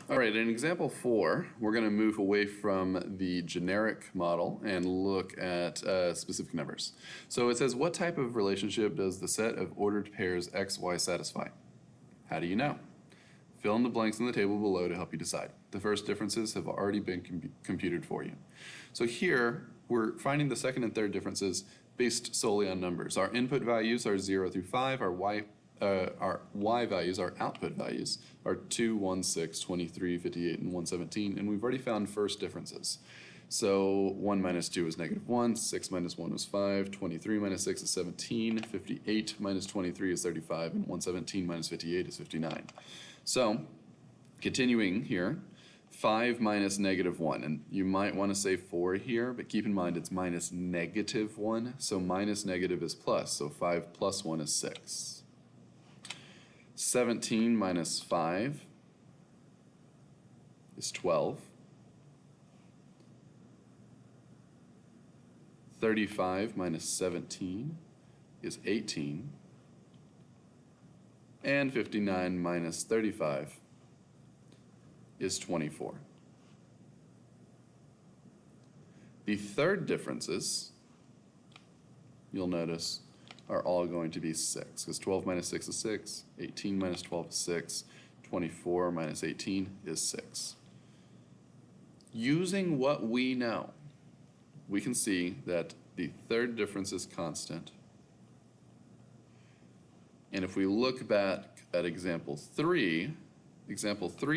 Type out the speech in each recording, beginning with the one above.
All right, in example 4, we're going to move away from the generic model and look at specific numbers. So it says, what type of relationship does the set of ordered pairs x, y satisfy? How do you know? Fill in the blanks in the table below to help you decide. The first differences have already been computed for you. So here, we're finding the second and third differences based solely on numbers. Our input values are 0 through 5, our y values, our output values, are 2, 1, 6, 23, 58, and 117, and we've already found first differences. So 1 minus 2 is negative 1, 6 minus 1 is 5, 23 minus 6 is 17, 58 minus 23 is 35, and 117 minus 58 is 59. So, continuing here, 5 minus negative 1, and you might want to say 4 here, but keep in mind it's minus negative 1, so minus negative is plus, so 5 plus 1 is 6. 17 minus 5 is 12. 35 minus 17 is 18. And 59 minus 35 is 24. The third differences, you'll notice, are all going to be 6, because 12 minus 6 is 6, 18 minus 12 is 6, 24 minus 18 is 6. Using what we know, we can see that the third difference is constant. And if we look back at example 3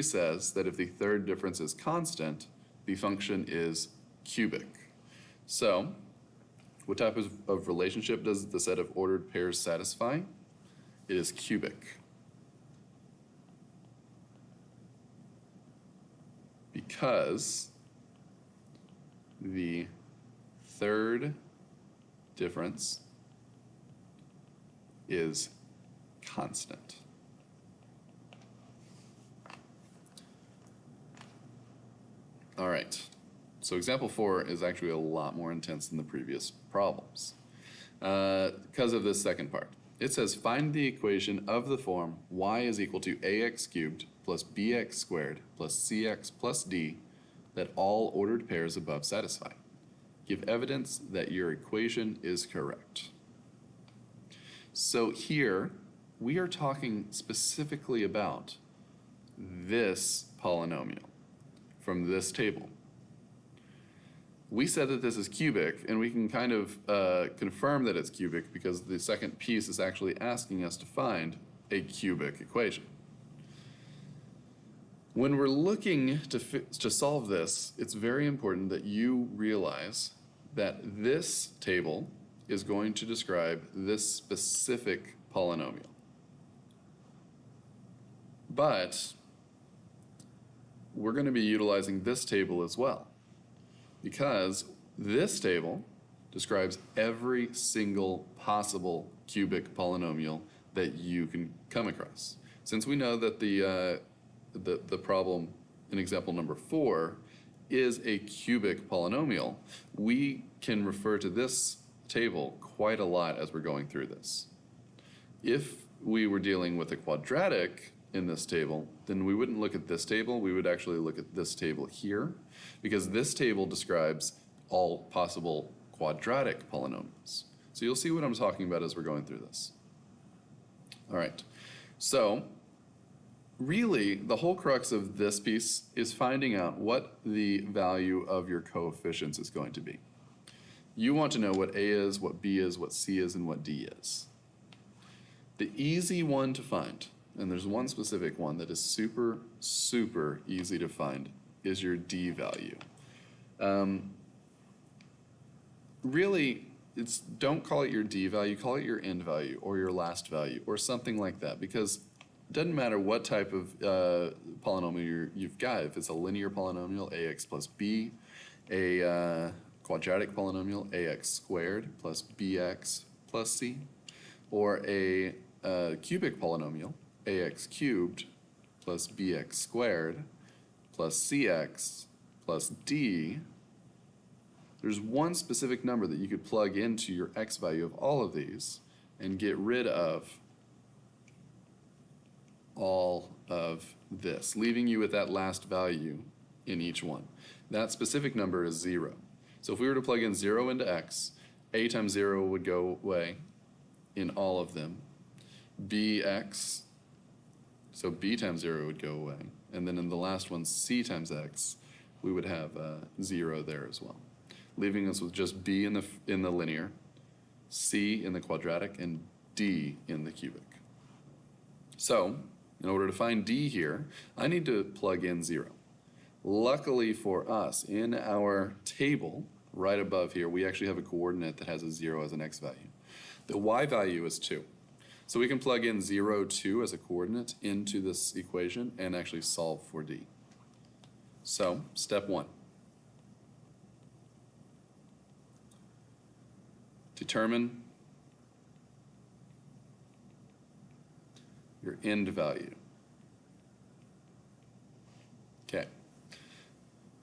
says that if the third difference is constant, the function is cubic. So, what type of relationship does the set of ordered pairs satisfy? It is cubic. Because the third difference is constant. All right. So example 4 is actually a lot more intense than the previous problems because of this second part. It says find the equation of the form y is equal to ax cubed plus bx squared plus cx plus d that all ordered pairs above satisfy. Give evidence that your equation is correct. So here we are talking specifically about this polynomial from this table. We said that this is cubic, and we can kind of confirm that it's cubic because the second piece is actually asking us to find a cubic equation. When we're looking to solve this, it's very important that you realize that this table is going to describe this specific polynomial. But we're going to be utilizing this table as well, because this table describes every single possible cubic polynomial that you can come across. Since we know that the problem in example number 4 is a cubic polynomial, we can refer to this table quite a lot as we're going through this. If we were dealing with a quadratic in this table, then we wouldn't look at this table, we would actually look at this table here, because this table describes all possible quadratic polynomials. So you'll see what I'm talking about as we're going through this. All right, so really the whole crux of this piece is finding out what the value of your coefficients is going to be. You want to know what A is, what B is, what C is, and what D is. The easy one to find, and there's one specific one that is super, super easy to find, is your D value. Really, don't call it your D value, call it your end value or your last value or something like that, because it doesn't matter what type of polynomial you've got. If it's a linear polynomial, ax plus b, a quadratic polynomial, ax squared plus bx plus c, or a cubic polynomial, ax cubed plus bx squared plus cx plus d, there's one specific number that you could plug into your x value of all of these and get rid of all of this, leaving you with that last value in each one. That specific number is 0. So if we were to plug in 0 into x, a times 0 would go away in all of them. bx, so b times 0 would go away. And then in the last one, c times x, we would have 0 there as well, leaving us with just b in the linear, c in the quadratic, and d in the cubic. So in order to find d here, I need to plug in 0. Luckily for us, in our table right above here, we actually have a coordinate that has a 0 as an x value. The y value is 2. So we can plug in 0, 2 as a coordinate into this equation and actually solve for d. So, step 1. Determine your end value. Okay.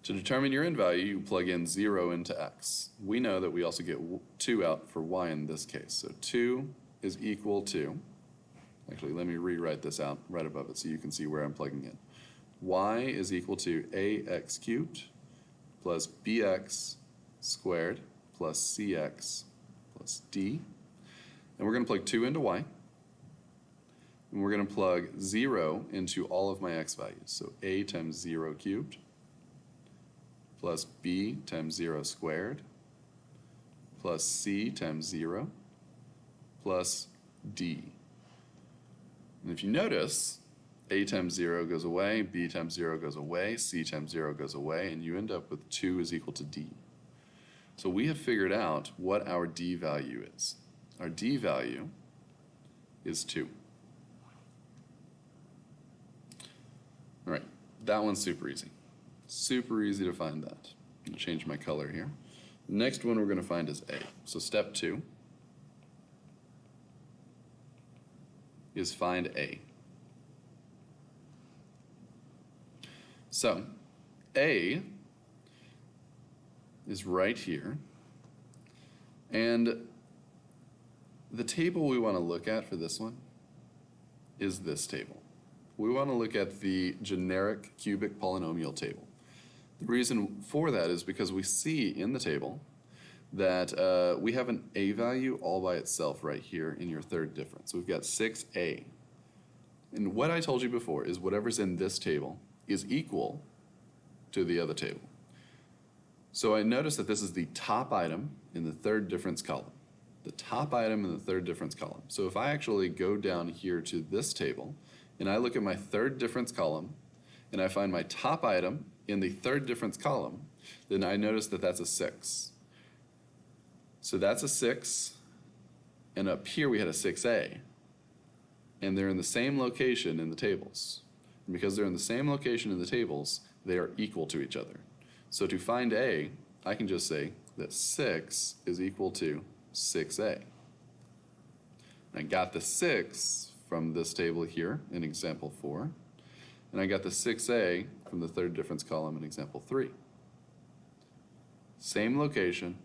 To determine your end value, you plug in 0 into x. We know that we also get 2 out for y in this case. So 2 is equal to, actually let me rewrite this out right above it so you can see where I'm plugging in. Y is equal to ax cubed plus bx squared plus cx plus d. And we're going to plug 2 into y. And we're going to plug 0 into all of my x values. So a times 0 cubed plus b times 0 squared plus c times 0 plus d. And if you notice, a times 0 goes away, b times 0 goes away, c times 0 goes away, and you end up with 2 is equal to d. So we have figured out what our d value is. Our d value is 2. All right, that one's super easy. Super easy to find that. I'm going to change my color here. Next one we're going to find is a. So step 2 is find a. So a is right here, and the table we want to look at for this one is this table. We want to look at the generic cubic polynomial table. The reason for that is because we see in the table that we have an a value all by itself right here in your third difference. So we've got 6a. And what I told you before is whatever's in this table is equal to the other table. So I notice that this is the top item in the third difference column. The top item in the third difference column. So if I actually go down here to this table and I look at my third difference column and I find my top item in the third difference column, then I notice that that's a 6. So that's a 6, and up here we had a 6a. And they're in the same location in the tables. And because they're in the same location in the tables, they are equal to each other. So to find a, I can just say that 6 is equal to 6a. I got the 6 from this table here in example 4, and I got the 6a from the third difference column in example 3. Same location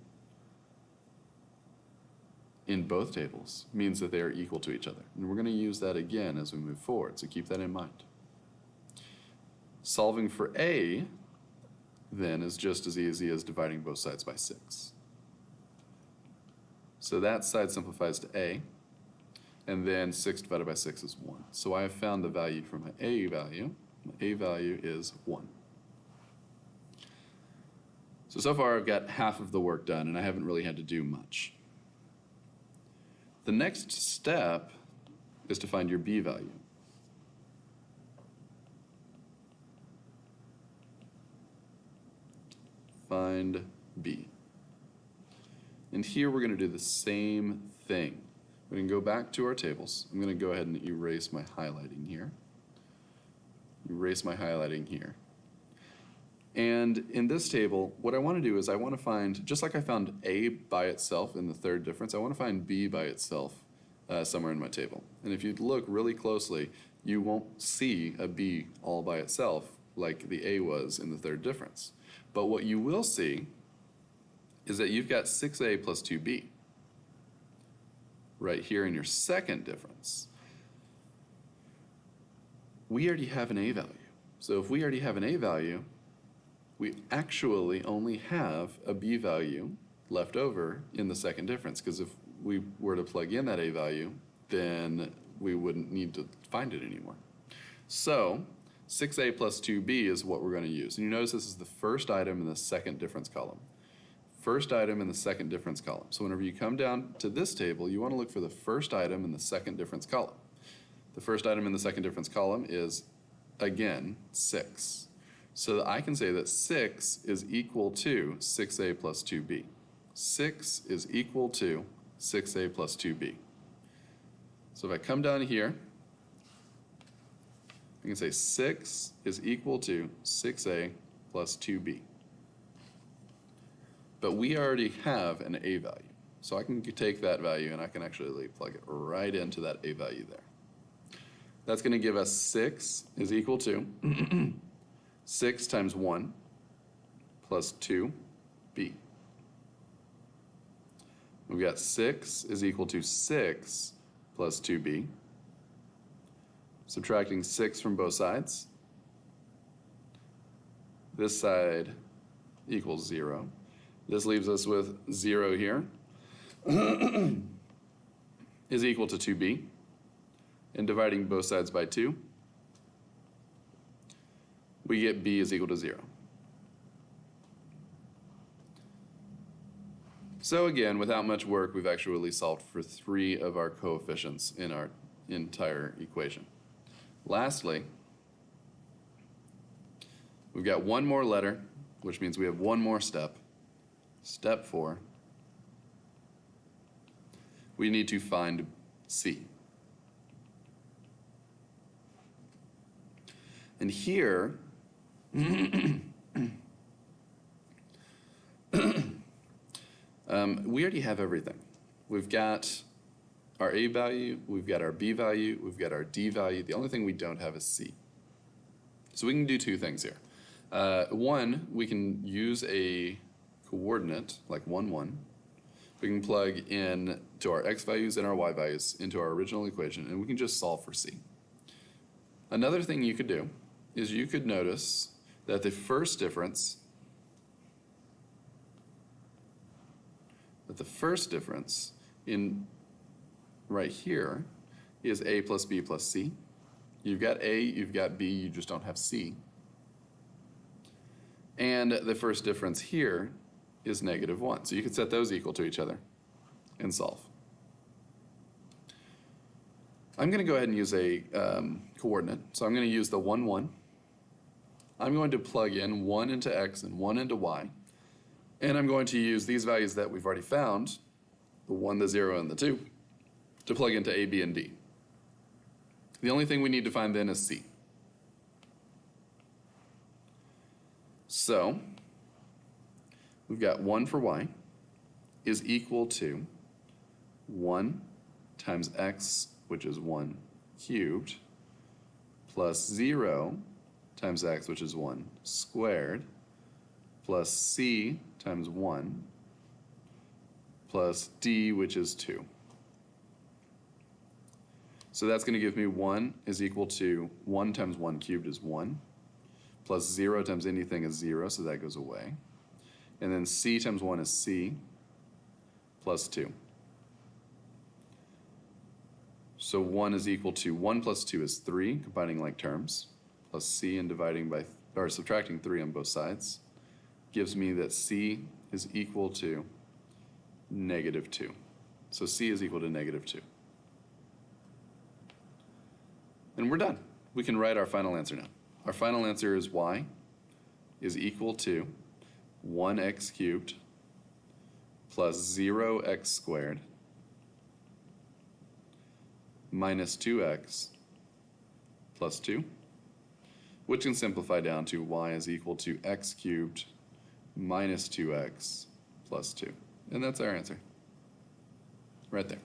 in both tables means that they are equal to each other. And we're going to use that again as we move forward, so keep that in mind. Solving for a, then, is just as easy as dividing both sides by 6. So that side simplifies to a, and then 6 divided by 6 is 1. So I have found the value for my a value. My a value is 1. So far I've got half of the work done, and I haven't really had to do much. The next step is to find your b value. Find b. And here we're going to do the same thing. We can go back to our tables. I'm going to go ahead and erase my highlighting here. Erase my highlighting here. And in this table, what I want to do is I want to find, just like I found a by itself in the third difference, I want to find b by itself somewhere in my table. And if you look really closely, you won't see a b all by itself like the a was in the third difference. But what you will see is that you've got 6a plus 2b right here in your second difference. we already have an a value. So if we already have an a value, we actually only have a b value left over in the second difference, because if we were to plug in that a value, then we wouldn't need to find it anymore. So 6a plus 2b is what we're going to use. And you notice this is the first item in the second difference column. First item in the second difference column. So whenever you come down to this table, you want to look for the first item in the second difference column. The first item in the second difference column is, again, 6. So I can say that 6 is equal to 6a plus 2b. 6 is equal to 6a plus 2b. So if I come down here, I can say 6 is equal to 6a plus 2b. But we already have an a value. So I can take that value and I can actually plug it right into that a value there. That's going to give us 6 is equal to 6 times 1 plus 2b. We've got 6 is equal to 6 plus 2b. Subtracting 6 from both sides. This side equals 0. This leaves us with 0 here is equal to 2b. And dividing both sides by 2, we get b is equal to 0. So again, without much work, we've actually solved for 3 of our coefficients in our entire equation. Lastly, we've got one more letter, which means we have one more step. Step 4. We need to find c. And here, we already have everything. We've got our a value, we've got our b value, we've got our d value. The only thing we don't have is c. So we can do 2 things here. One, we can use a coordinate, like 1, 1. We can plug in to our x values and our y values into our original equation, and we can just solve for c. Another thing you could do is you could notice that the first difference in right here is a plus b plus c. You've got a, you've got b, you just don't have c. And the first difference here is -1. So you could set those equal to each other and solve. I'm going to go ahead and use a coordinate. So I'm going to use the 1, 1. I'm going to plug in 1 into x and 1 into y. And I'm going to use these values that we've already found, the 1, the 0, and the 2, to plug into a, b, and d. The only thing we need to find then is c. So we've got 1 for y is equal to 1 times x, which is 1 cubed, plus 0 times x, which is 1 squared, plus c times 1, plus d, which is 2. So that's going to give me 1 is equal to 1 times 1 cubed is 1, plus 0 times anything is 0, so that goes away. And then c times 1 is c, plus 2. So 1 is equal to 1 plus 2 is 3, combining like terms, plus c and dividing by, or subtracting 3 on both sides, gives me that c is equal to -2. So c is equal to -2. And we're done. We can write our final answer now. Our final answer is y is equal to 1x cubed plus 0x squared minus 2x plus 2, which can simplify down to y is equal to x cubed minus 2x plus 2. And that's our answer, right there.